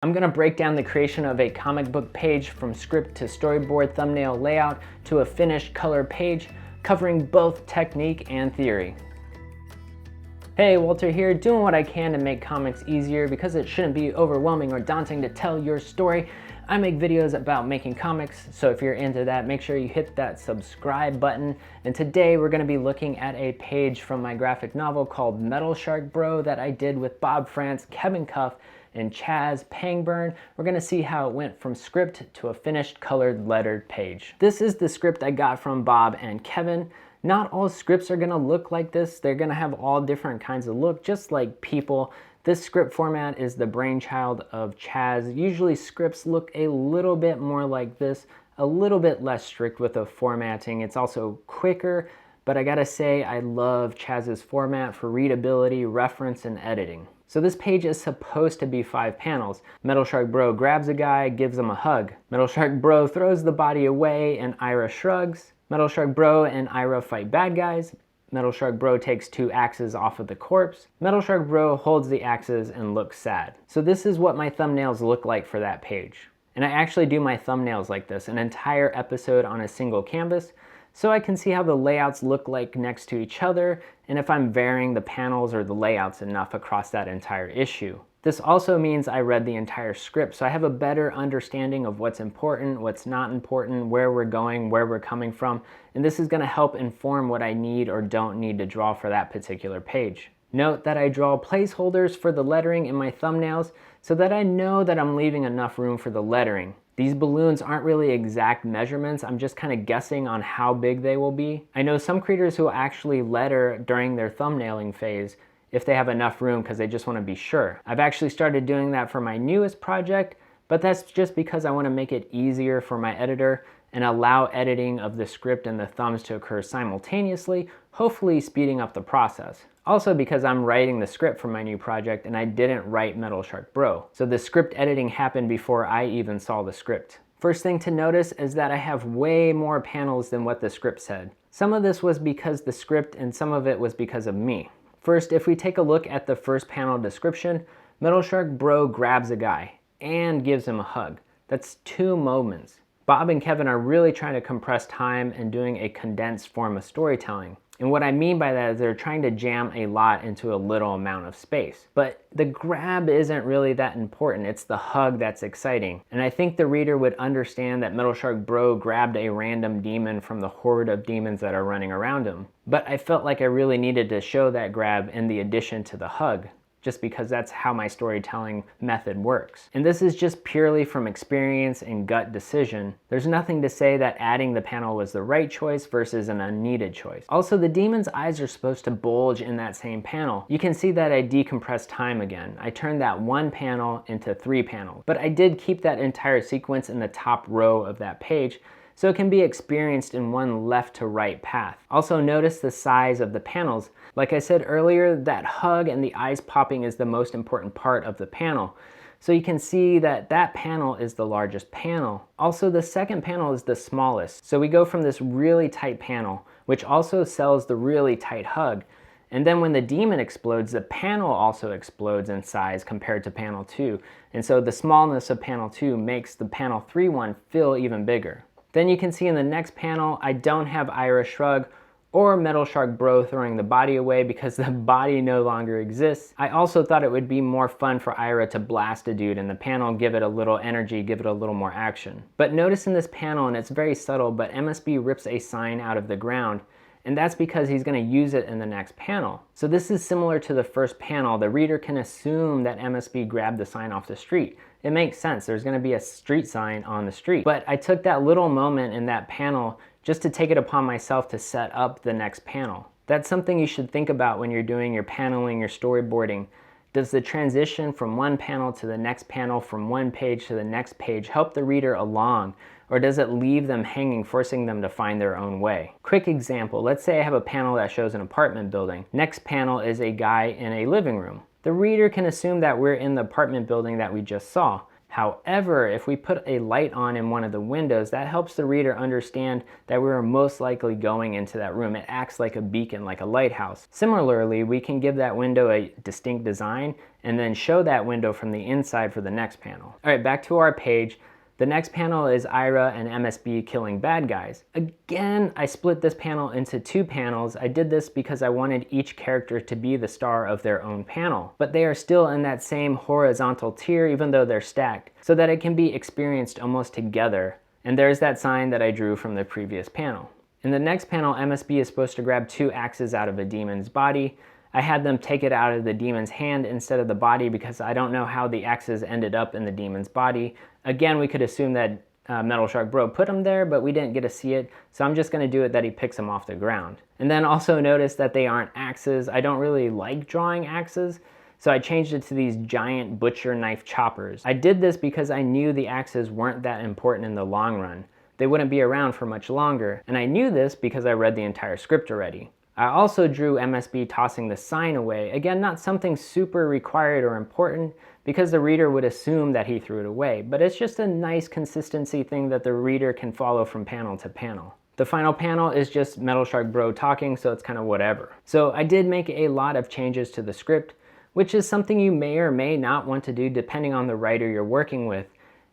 I'm going to break down the creation of a comic book page from script to storyboard thumbnail layout to a finished color page, covering both technique and theory. Hey, Walter here, doing what I can to make comics easier because it shouldn't be overwhelming or daunting to tell your story. I make videos about making comics, so if you're into that, make sure you hit that subscribe button. And today we're going to be looking at a page from my graphic novel called Metal Shark Bro that I did with Bob France, Kevin Cuff, and Chaz Pangburn. We're gonna see how it went from script to a finished colored lettered page. This is the script I got from Bob and Kevin. Not all scripts are gonna look like this. They're gonna have all different kinds of look, just like people. This script format is the brainchild of Chaz. Usually scripts look a little bit more like this, a little bit less strict with the formatting. It's also quicker, but I gotta say I love Chaz's format for readability, reference, and editing. So this page is supposed to be 5 panels. Metal Shark Bro grabs a guy, gives him a hug. Metal Shark Bro throws the body away and Ira shrugs. Metal Shark Bro and Ira fight bad guys. Metal Shark Bro takes 2 axes off of the corpse. Metal Shark Bro holds the axes and looks sad. So this is what my thumbnails look like for that page. And I actually do my thumbnails like this, an entire episode on a single canvas, so I can see how the layouts look like next to each other and if I'm varying the panels or the layouts enough across that entire issue. This also means I read the entire script, so I have a better understanding of what's important, what's not important, where we're going, where we're coming from, and this is going to help inform what I need or don't need to draw for that particular page. Note that I draw placeholders for the lettering in my thumbnails so that I know that I'm leaving enough room for the lettering. These balloons aren't really exact measurements, I'm just kind of guessing on how big they will be. I know some creators who will actually letter during their thumbnailing phase if they have enough room because they just want to be sure. I've actually started doing that for my newest project, but that's just because I want to make it easier for my editor and allow editing of the script and the thumbs to occur simultaneously, hopefully speeding up the process. Also because I'm writing the script for my new project and I didn't write Metal Shark Bro, so the script editing happened before I even saw the script. First thing to notice is that I have way more panels than what the script said. Some of this was because the script and some of it was because of me. First, if we take a look at the first panel description, Metal Shark Bro grabs a guy and gives him a hug. That's 2 moments. Bob and Kevin are really trying to compress time and doing a condensed form of storytelling. And what I mean by that is they're trying to jam a lot into a little amount of space. But the grab isn't really that important, it's the hug that's exciting. And I think the reader would understand that Metal Shark Bro grabbed a random demon from the horde of demons that are running around him. But I felt like I really needed to show that grab in the addition to the hug, just because that's how my storytelling method works. And this is just purely from experience and gut decision. There's nothing to say that adding the panel was the right choice versus an unneeded choice. Also, the demon's eyes are supposed to bulge in that same panel. You can see that I decompressed time again. I turned that 1 panel into 3 panels. But I did keep that entire sequence in the top row of that page, so it can be experienced in one left to right path. Also notice the size of the panels. Like I said earlier, that hug and the eyes popping is the most important part of the panel. So you can see that that panel is the largest panel. Also, the second panel is the smallest. So we go from this really tight panel, which also sells the really tight hug. And then when the demon explodes, the panel also explodes in size compared to panel 2. And so the smallness of panel 2 makes the panel 3 one feel even bigger. Then you can see in the next panel, I don't have Ira shrug or Metal Shark Bro throwing the body away because the body no longer exists. I also thought it would be more fun for Ira to blast a dude in the panel, give it a little energy, give it a little more action. But notice in this panel, and it's very subtle, but MSB rips a sign out of the ground, and that's because he's going to use it in the next panel. So this is similar to the first panel. The reader can assume that MSB grabbed the sign off the street. It makes sense, there's going to be a street sign on the street. But I took that little moment in that panel just to take it upon myself to set up the next panel. That's something you should think about when you're doing your paneling, your storyboarding. Does the transition from one panel to the next panel, from one page to the next page, help the reader along? Or does it leave them hanging, forcing them to find their own way? Quick example, let's say I have a panel that shows an apartment building. Next panel is a guy in a living room. The reader can assume that we're in the apartment building that we just saw. However, if we put a light on in one of the windows, that helps the reader understand that we are most likely going into that room. It acts like a beacon, like a lighthouse. Similarly, we can give that window a distinct design and then show that window from the inside for the next panel. All right, back to our page. The next panel is Ira and MSB killing bad guys. Again, I split this panel into 2 panels. I did this because I wanted each character to be the star of their own panel, but they are still in that same horizontal tier even though they're stacked, so that it can be experienced almost together. And there's that sign that I drew from the previous panel. In the next panel, MSB is supposed to grab 2 axes out of a demon's body. I had them take it out of the demon's hand instead of the body because I don't know how the axes ended up in the demon's body. Again, we could assume that Metal Shark Bro put them there, but we didn't get to see it, so I'm just going to do it that he picks them off the ground. And then also notice that they aren't axes. I don't really like drawing axes, so I changed it to these giant butcher knife choppers. I did this because I knew the axes weren't that important in the long run. They wouldn't be around for much longer, and I knew this because I read the entire script already. I also drew MSB tossing the sign away. Again, not something super required or important because the reader would assume that he threw it away, but it's just a nice consistency thing that the reader can follow from panel to panel. The final panel is just Metal Shark Bro talking, so it's kind of whatever. So I did make a lot of changes to the script, which is something you may or may not want to do depending on the writer you're working with.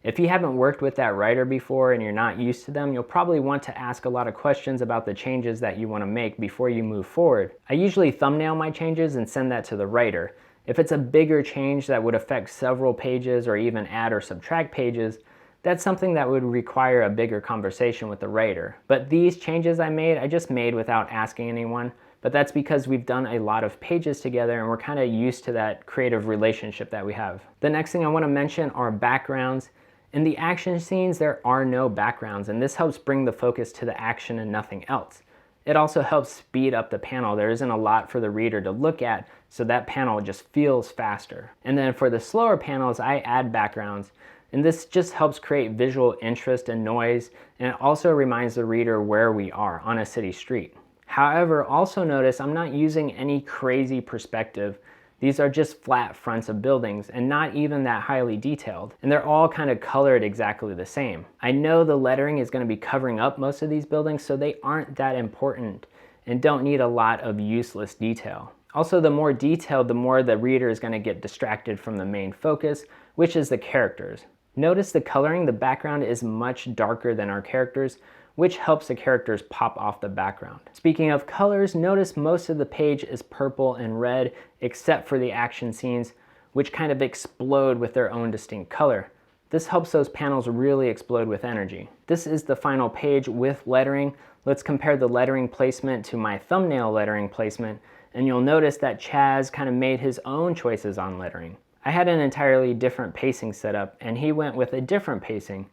If you haven't worked with that writer before and you're not used to them, you'll probably want to ask a lot of questions about the changes that you want to make before you move forward. I usually thumbnail my changes and send that to the writer. If it's a bigger change that would affect several pages or even add or subtract pages, that's something that would require a bigger conversation with the writer. But these changes I just made without asking anyone. But that's because we've done a lot of pages together and we're kind of used to that creative relationship that we have. The next thing I want to mention are backgrounds. In the action scenes, there are no backgrounds, and this helps bring the focus to the action and nothing else. It also helps speed up the panel. There isn't a lot for the reader to look at, so that panel just feels faster. And then for the slower panels, I add backgrounds, and this just helps create visual interest and noise, and it also reminds the reader where we are on a city street. However, also notice I'm not using any crazy perspective. These are just flat fronts of buildings and not even that highly detailed. And they're all kind of colored exactly the same. I know the lettering is going to be covering up most of these buildings, so they aren't that important and don't need a lot of useless detail. Also, the more detailed, the more the reader is going to get distracted from the main focus, which is the characters. Notice the coloring, the background is much darker than our characters, which helps the characters pop off the background. Speaking of colors, notice most of the page is purple and red, except for the action scenes, which kind of explode with their own distinct color. This helps those panels really explode with energy. This is the final page with lettering. Let's compare the lettering placement to my thumbnail lettering placement, and you'll notice that Chaz kind of made his own choices on lettering. I had an entirely different pacing setup, and he went with a different pacing.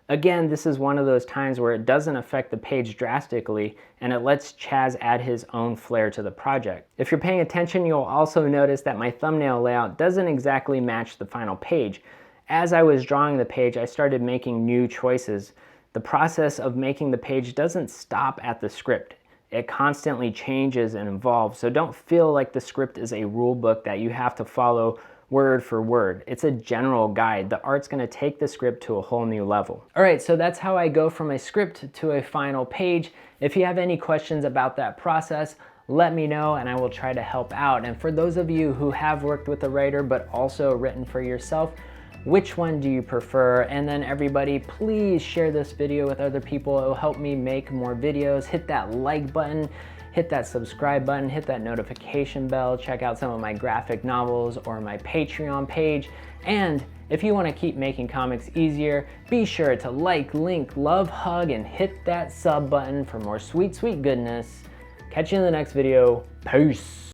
Again, this is one of those times where it doesn't affect the page drastically and it lets Chaz add his own flair to the project. If you're paying attention, you'll also notice that my thumbnail layout doesn't exactly match the final page. As I was drawing the page, I started making new choices. The process of making the page doesn't stop at the script. It constantly changes and evolves, so don't feel like the script is a rule book that you have to follow word for word. It's a general guide. The art's going to take the script to a whole new level. All right, so that's how I go from a script to a final page. If you have any questions about that process, let me know and I will try to help out. And for those of you who have worked with a writer but also written for yourself, which one do you prefer? And then everybody, please share this video with other people. It will help me make more videos. Hit that like button. Hit that subscribe button, hit that notification bell, check out some of my graphic novels or my Patreon page. And if you want to keep making comics easier, be sure to like, link, love, hug, and hit that sub button for more sweet, sweet goodness. Catch you in the next video. Peace.